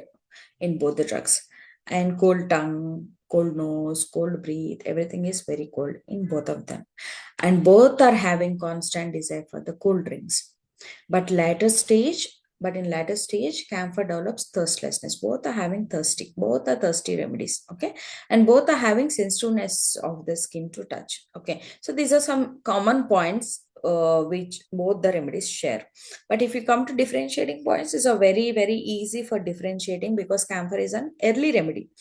in both the drugs, and cold tongue, cold nose, cold breath, everything is very cold in both of them, and both are having constant desire for the cold drinks. But in later stage, camphor develops thirstlessness. Both are having thirsty. Both are thirsty remedies. Okay, and both are having sensitiveness of the skin to touch. Okay, so these are some common points which both the remedies share. But if you come to differentiating points, is a very easy for differentiating because camphor is an early remedy.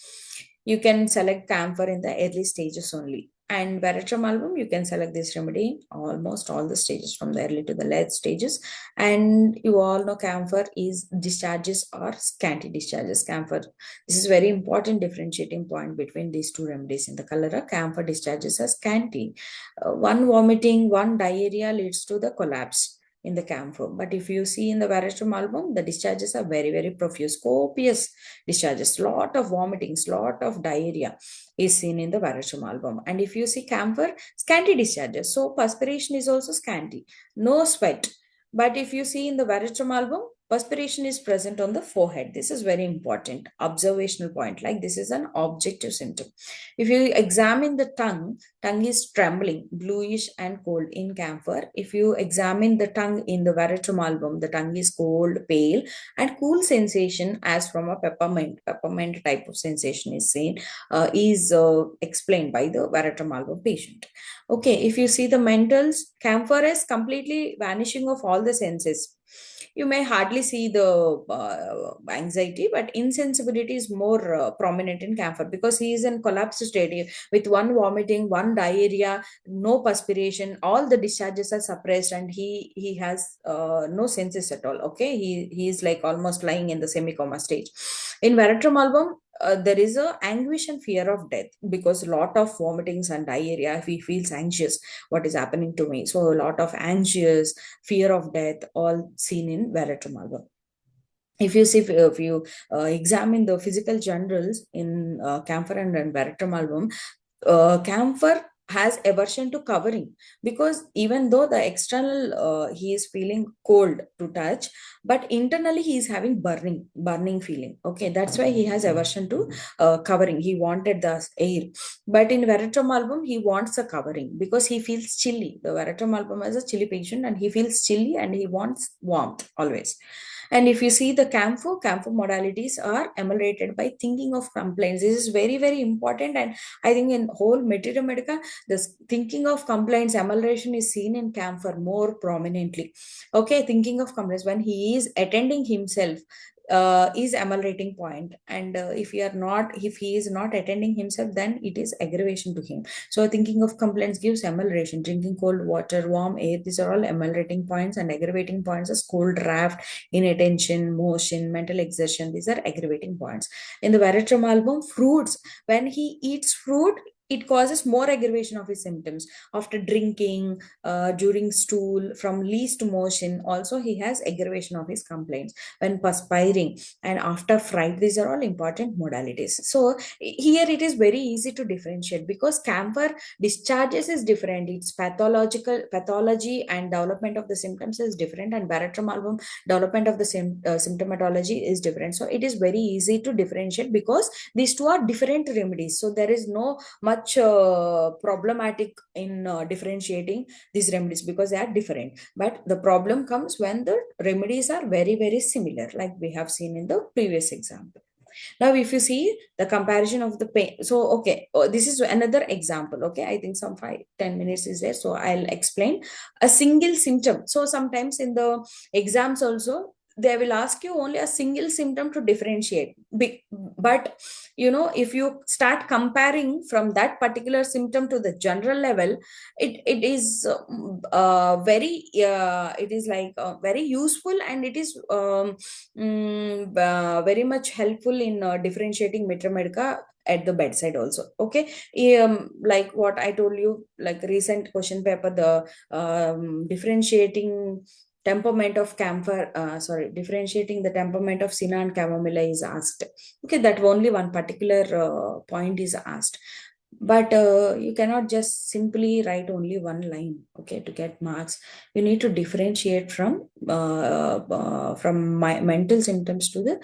You can select camphor in the early stages only. And Veratrum album, you can select this remedy almost all the stages from the early to the late stages. And you all know camphor is discharges or scanty discharges. Camphor, this is very important differentiating point between these two remedies. In the cholera, camphor discharges are scanty. One vomiting, one diarrhea leads to the collapse in the camphor. But if you see in the Veratrum album, the discharges are very profuse, copious discharges, lot of vomitings, lot of diarrhea is seen in the Veratrum album. And if you see camphor, scanty discharges. So perspiration is also scanty, no sweat. But if you see in the Veratrum album, perspiration is present on the forehead. This is very important observational point. Like this is an objective symptom. If you examine the tongue is trembling, bluish and cold in camphor. If you examine the tongue in the Veratrum album, the tongue is cold, pale, and cool sensation as from a peppermint type of sensation is seen, is explained by the Veratrum album patient. Okay, if you see the mentals, camphor is completely vanishing of all the senses. You may hardly see the anxiety, but insensibility is more prominent in camphor because he is in collapsed state with one vomiting, one diarrhea, no perspiration, all the discharges are suppressed, and he has no senses at all. Okay, he is like almost lying in the semi coma stage. In Veratrum album, there is a anguish and fear of death because a lot of vomitings and diarrhea. He feels anxious, what is happening to me? So a lot of anxious, fear of death, all seen in Veratrum album. If you examine the physical generals in camphor and Veratrum album, camphor has aversion to covering because even though the external he is feeling cold to touch, but internally he is having burning feeling. Okay, that's why he has aversion to covering. He wanted the air, but in Veratrum album he wants a covering because he feels chilly. The Veratrum album has a chilly patient and he feels chilly and he wants warmth always. And if you see the camphor modalities are ameliorated by thinking of complaints. This is very important, and I think in whole Materia Medica, this thinking of complaints, amelioration is seen in camphor more prominently. Okay, thinking of complaints when he is attending himself is ameliorating point, and if he is not attending himself, then it is aggravation to him. So thinking of complaints gives amelioration. Drinking cold water, warm air, these are all ameliorating points, and aggravating points as cold draft, inattention, motion, mental exertion. These are aggravating points. In the Veratrum album, fruits, when he eats fruit, it causes more aggravation of his symptoms. After drinking, during stool, from least motion, also he has aggravation of his complaints. When perspiring and after fright, these are all important modalities. So here it is very easy to differentiate because camphor discharges is different. Its pathology and development of the symptoms is different, and Veratrum album development of the symptomatology is different. So it is very easy to differentiate because these two are different remedies. So there is no much problematic in differentiating these remedies because they are different. But the problem comes when the remedies are very similar, like we have seen in the previous example. Now if you see the comparison of the pain, so okay, this is another example. Okay, I think some 5-10 minutes is there, so I'll explain a single symptom. So sometimes in the exams also they will ask you only a single symptom to differentiate. But if you start comparing from that particular symptom to the general level, it is very it is like very useful, and it is very much helpful in differentiating Mitra Medica at the bedside also. Okay, like what I told you, like recent question paper, the differentiating the temperament of Sina and Chamomilla is asked. Okay, that only one particular point is asked. But you cannot just simply write only one line, okay, to get marks. You need to differentiate from my mental symptoms to the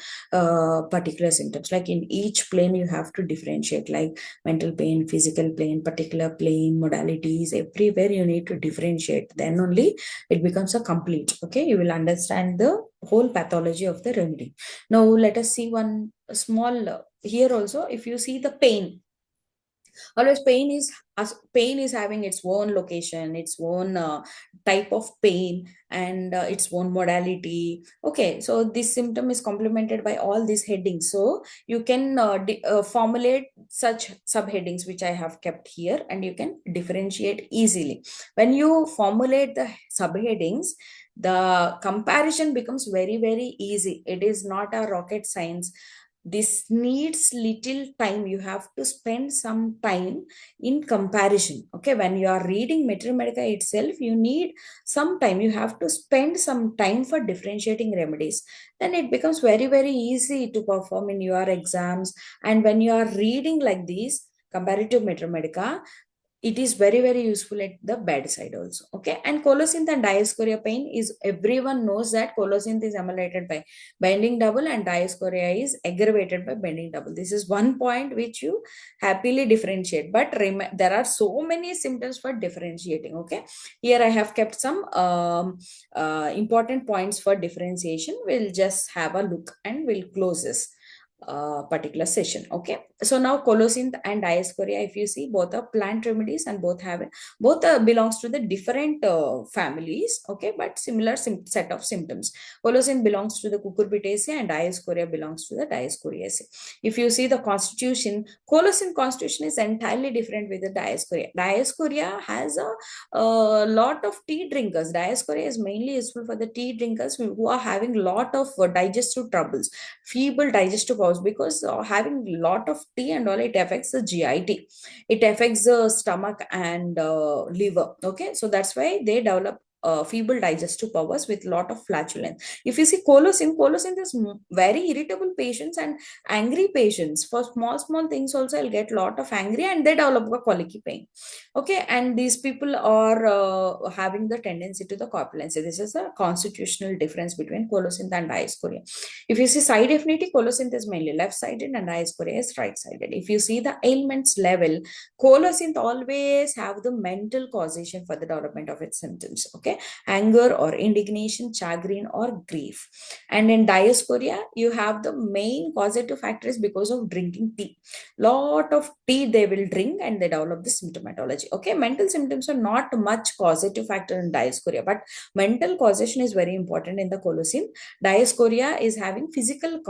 particular symptoms. Like in each plane you have to differentiate, like mental pain, physical pain, particular plane, modalities, everywhere you need to differentiate. Then only it becomes a complete. Okay, you will understand the whole pathology of the remedy. Now let us see one small here also. If you see the pain, always pain is having its own location, its own type of pain, and its own modality. Okay, so this symptom is complemented by all these headings, so you can formulate such subheadings which I have kept here, and you can differentiate easily. When you formulate the subheadings, the comparison becomes very very easy. It is not a rocket science. This needs little time. You have to spend some time in comparison. Okay, when you are reading Materia Medica itself, you need some time. You have to spend some time for differentiating remedies. Then it becomes very very easy to perform in your exams. And when you are reading like this comparative Materia Medica, it is very very useful at the bedside also. Okay, and colocynth and diascoria pain is, everyone knows that colocynth is ameliorated by binding double and diascoria is aggravated by binding double. This is one point which you happily differentiate. But there are so many symptoms for differentiating. Okay, here I have kept some important points for differentiation. We'll just have a look and we'll close this particular session. Okay, so now colocynth and diascoria, if you see, both are plant remedies and both belongs to the different families. Okay, but similar set of symptoms. Colocynth belongs to the cucurbitaceae and diascoria belongs to the diascoriaceae. If you see the constitution, colocynth constitution is entirely different with the diascoria. Diascoria has a lot of tea drinkers. Diascoria is mainly useful for the tea drinkers who are having lot of digestive troubles, feeble digestive powers, because having lot of tea and all, it affects the GIT, it affects the stomach and liver. Okay, so that's why they develop feeble digestive powers with lot of flatulence. If you see colocynth is very irritable patients and angry patients. For small things also I'll get lot of angry and they develop a colicky pain. Okay, and these people are having the tendency to the corpulency. This is a constitutional difference between colocynth and diascoria. If you see side affinity, colocynth is mainly left-sided and diascoria is right-sided. If you see the ailments level, colocynth always have the mental causation for the development of its symptoms. Okay, anger or indignation, chagrin or grief. And in diascoria, you have the main causative factor is because of drinking tea. Lot of tea they will drink and they develop the symptomatology. Okay, mental symptoms are not much causative factor in diascoria, but mental causation is very important in the colocynth. Diascoria is having physical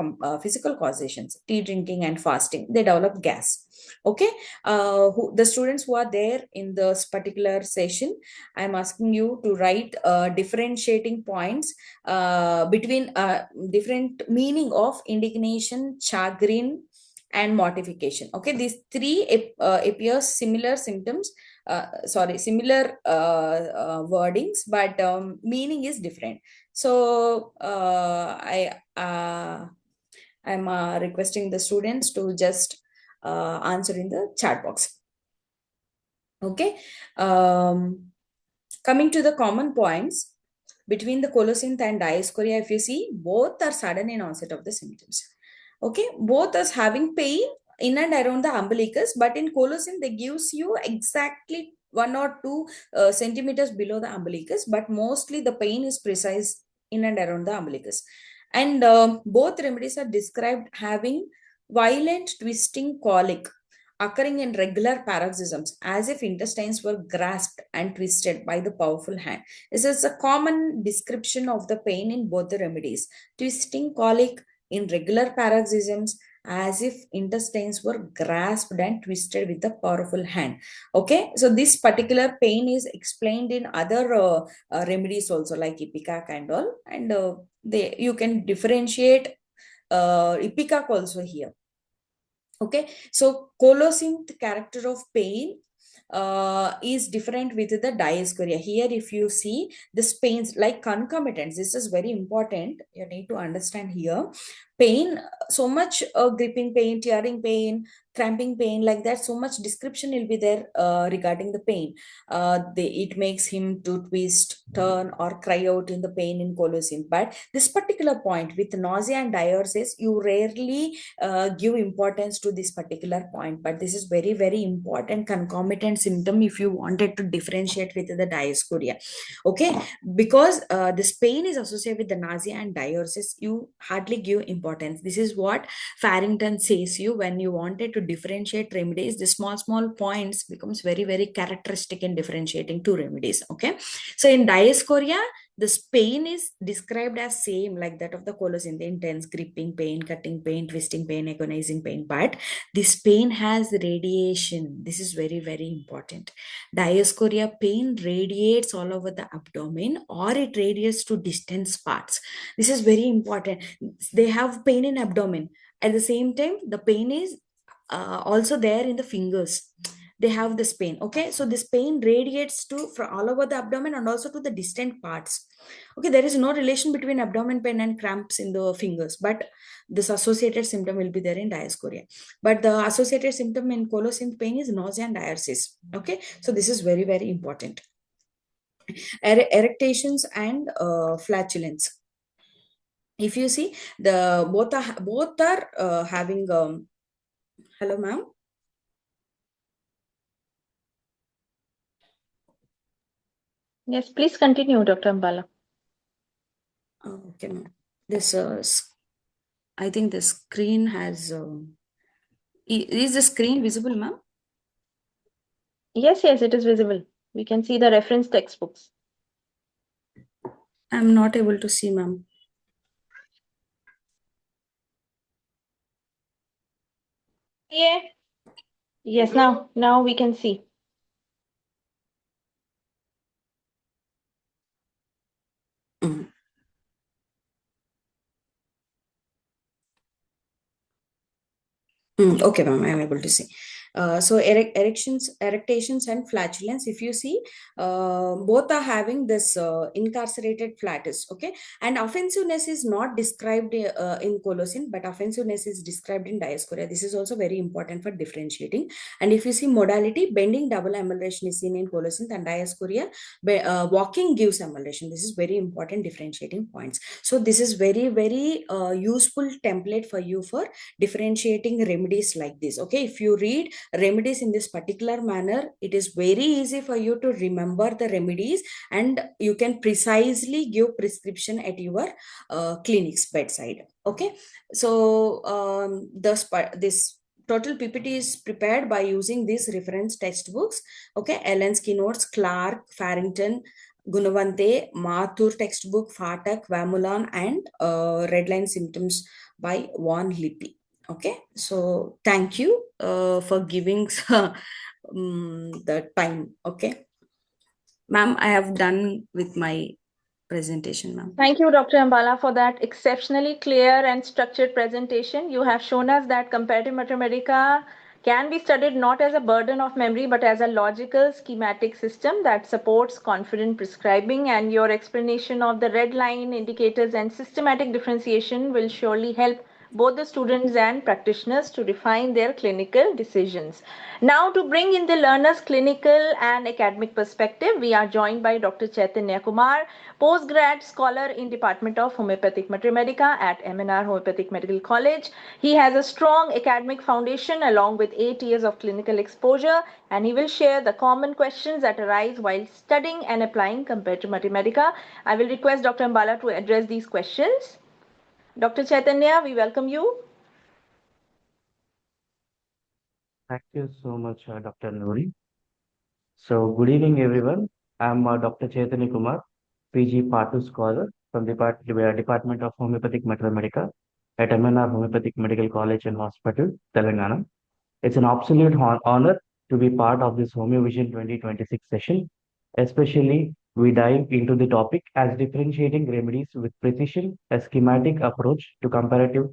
causations, tea drinking and fasting. They develop gas. Okay, the students who are there in this particular session, I'm asking you to write differentiating points between different meaning of indignation, chagrin, and mortification. Okay, these three appears similar symptoms, similar wordings, but meaning is different. So I'm requesting the students to just answer in the chat box. Okay, coming to the common points between the colocynth and diascoria, if you see, both are sudden in onset of the symptoms. Okay, both are having pain in and around the umbilicus, but in colocynth they gives you exactly 1 or 2 centimeters below the umbilicus, but mostly the pain is precise in and around the umbilicus. And both remedies are described having violent twisting colic occurring in regular paroxysms as if intestines were grasped and twisted by the powerful hand. This is a common description of the pain in both the remedies. Twisting colic in regular paroxysms as if intestines were grasped and twisted with a powerful hand. Okay, so this particular pain is explained in other remedies also, like ipecac and all, and you can differentiate ipecac also here. Okay, so colocynth character of pain is different with the diascoria. Here, if you see the pains like concomitants, this is very important. You need to understand here. Pain, so much gripping pain, tearing pain, cramping pain, like that, so much description will be there regarding the pain. It makes him to twist, turn, or cry out in the pain in colocynth. But this particular point with nausea and diarrhea, you rarely give importance to this particular point, but this is very very important concomitant symptom if you wanted to differentiate with the diascoria. Okay, because this pain is associated with the nausea and diarrhea, you hardly give importance. This is what Farrington says you when you wanted to differentiate remedies. The small points becomes very very characteristic in differentiating two remedies. Okay, so in diascoria, this pain is described as same like that of the colocynth, intense gripping pain, cutting pain, twisting pain, agonizing pain. But this pain has radiation. This is very, very important. Diascoria pain radiates all over the abdomen or it radiates to distant parts. This is very important. They have pain in abdomen. At the same time, the pain is also there in the fingers. They have this pain. Okay, so this pain radiates to from all over the abdomen and also to the distant parts. Okay, there is no relation between abdomen pain and cramps in the fingers, but this associated symptom will be there in diascoria. But the associated symptom in colocynth pain is nausea and diarrhea. Okay, so this is very very important. Erectations and flatulence. If you see, the both are having hello ma'am. Yes, please continue, Dr. Ambala. Okay, ma'am. This I think the screen has is the screen visible, ma'am? Yes, it is visible. We can see the reference textbooks. I'm not able to see, ma'am. Yeah. Yes, now we can see. Mm. Okay, ma'am, I'm able to see. So erectations and flatulence, if you see, both are having this incarcerated flatus. Okay, and offensiveness is not described in colocynth, but offensiveness is described in diascoria. This is also very important for differentiating. And if you see modality, bending double emulation is seen in colocynth, and diascoria, walking gives emulation. This is very important differentiating points. So this is very very useful template for you for differentiating remedies like this. Okay, if you read remedies in this particular manner, it is very easy for you to remember the remedies and you can precisely give prescription at your clinic's bedside. Okay, so this total PPT is prepared by using these reference textbooks. Okay, Ellensky notes, Clark, Farrington, Gunavante, Mathur textbook, Fatak, Vamulan, and Redline Symptoms by Von Lippi. Okay, so thank you for giving the time. Okay, ma'am, I have done with my presentation, ma'am. Thank you, Dr. Ambala, for that exceptionally clear and structured presentation. You have shown us that comparative materia medica can be studied not as a burden of memory but as a logical schematic system that supports confident prescribing, and your explanation of the red line indicators and systematic differentiation will surely help both the students and practitioners to refine their clinical decisions. Now, to bring in the learner's clinical and academic perspective, we are joined by Dr. Chaitanya Kumar, postgrad scholar in Department of Homeopathic Materia Medica at MNR Homeopathic Medical College. He has a strong academic foundation along with 8 years of clinical exposure, and he will share the common questions that arise while studying and applying Comparative Materia Medica. I will request Dr. Ambala to address these questions. Dr. Chaitanya, we welcome you. Thank you so much, Dr. Noori. So, good evening, everyone. I'm Dr. Chaitanya Kumar, PG Part 2 scholar from the Department of Homeopathic Materia Medica at MNR Homeopathic Medical College and Hospital, Telangana. It's an absolute honor to be part of this Homeo Vision 2026 session. Especially, we dive into the topic as differentiating remedies with precision, a schematic approach to comparative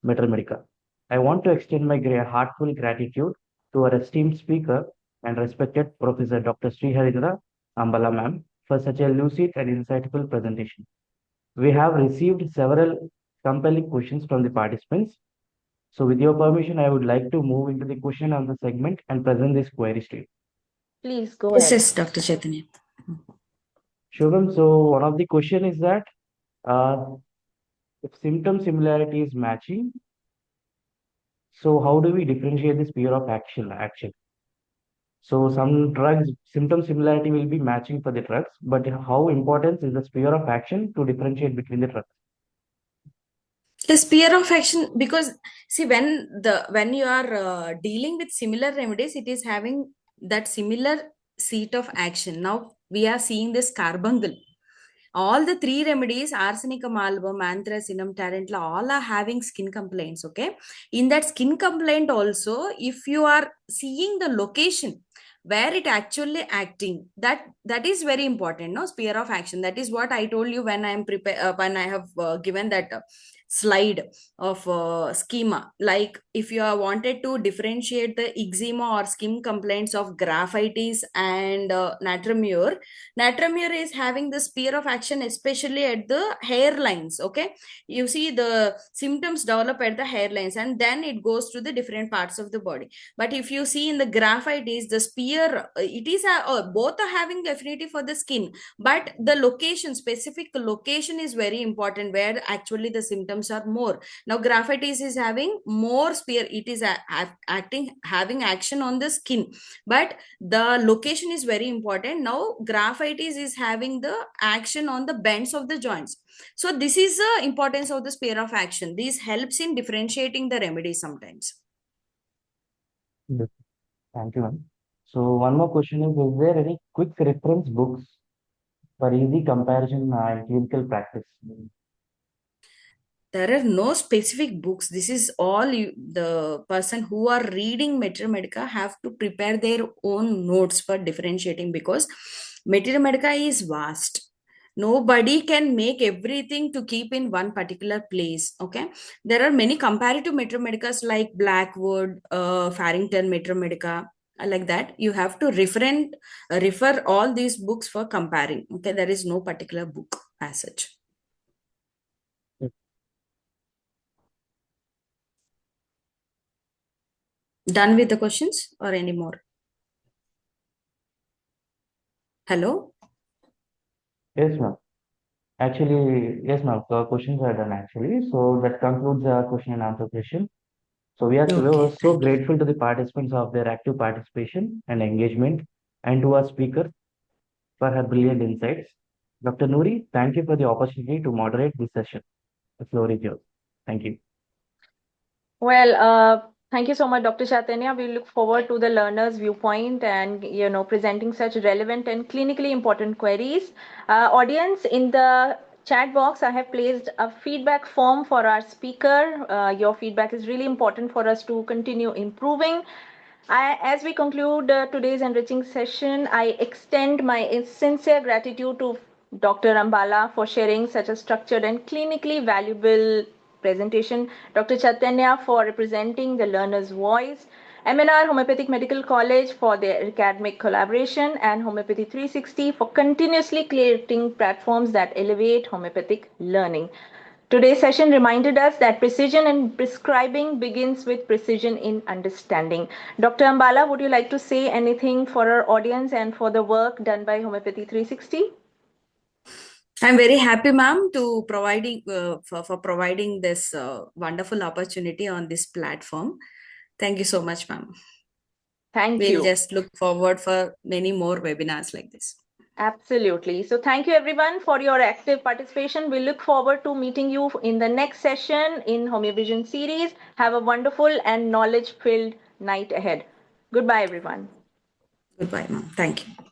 Materia Medica. I want to extend my heartfelt gratitude to our esteemed speaker and respected Professor Dr. Sriharitha Ambala ma'am for such a lucid and insightful presentation. We have received several compelling questions from the participants. So with your permission, I would like to move into the question answer segment and present this query to you. Please go Yes, ahead. yes, Dr. Chaitanya. Shubham, so one of the question is that uh, if symptom similarity is matching, so how do we differentiate the sphere of action? So some drugs, symptom similarity will be matching for the drugs, but how important is the sphere of action to differentiate between the drugs? A sphere of action, because see, when you are dealing with similar remedies, it is having that similar seat of action. Now we are seeing this carbuncle. All the three remedies, arsenicum album, anthracinum, tarantula, all are having skin complaints. Okay, in that skin complaint also, if you are seeing the location where it actually acting, that is very important. No, sphere of action, that is what I told you when I am prepare when I have given that slide of schema. Like if you are wanted to differentiate the eczema or skin complaints of graphitis and natremure is having the sphere of action, especially at the hairlines. Okay, you see the symptoms develop at the hairlines and then it goes to the different parts of the body. But if you see in the graphitis, the sphere, it is both are having affinity for the skin, but the location, specific location is very important where actually the symptoms are more. Now graphitis is having more sphere, it is acting, having action on the skin, but the location is very important. Now graphitis is having the action on the bends of the joints. So this is the importance of the sphere of action. This helps in differentiating the remedy sometimes. Yes. Thank you, ma'am. So one more question is there any quick reference books for easy comparison in clinical practice? There are no specific books. This is all the person who are reading Materia Medica have to prepare their own notes for differentiating, because Materia Medica is vast. Nobody can make everything to keep in one particular place. Okay, there are many comparative Materia Medicas like Blackwood, Farrington Materia Medica, like that. You have to refer all these books for comparing. Okay, there is no particular book as such. Done with the questions or any more? Hello? Yes, ma'am. Actually, yes, ma'am. The questions are done actually. So that concludes the question and answer session. So we were Okay, so thank you. grateful to the participants of their active participation and engagement, and to our speaker for her brilliant insights. Dr. Noori, thank you for the opportunity to moderate this session. The floor is yours. Thank you. Well, thank you so much, Dr. Chaitanya. We look forward to the learner's viewpoint and presenting such relevant and clinically important queries. Audience, in the chat box, I have placed a feedback form for our speaker. Your feedback is really important for us to continue improving. As we conclude today's enriching session, I extend my sincere gratitude to Dr. Ambala for sharing such a structured and clinically valuable presentation, Dr. Chaitanya for representing the learner's voice, MNR Homeopathic Medical College for their academic collaboration, and Homeopathy 360 for continuously creating platforms that elevate homeopathic learning. Today's session reminded us that precision in prescribing begins with precision in understanding. Dr. Ambala, would you like to say anything for our audience and for the work done by Homeopathy 360? I'm very happy, ma'am, to providing for providing this wonderful opportunity on this platform. Thank you so much, ma'am. Thank We'll you. just look forward for many more webinars like this. Absolutely. So thank you everyone for your active participation. We look forward to meeting you in the next session in HomeoVision series. Have a wonderful and knowledge-filled night ahead. Goodbye, everyone. Goodbye, ma'am. Thank you.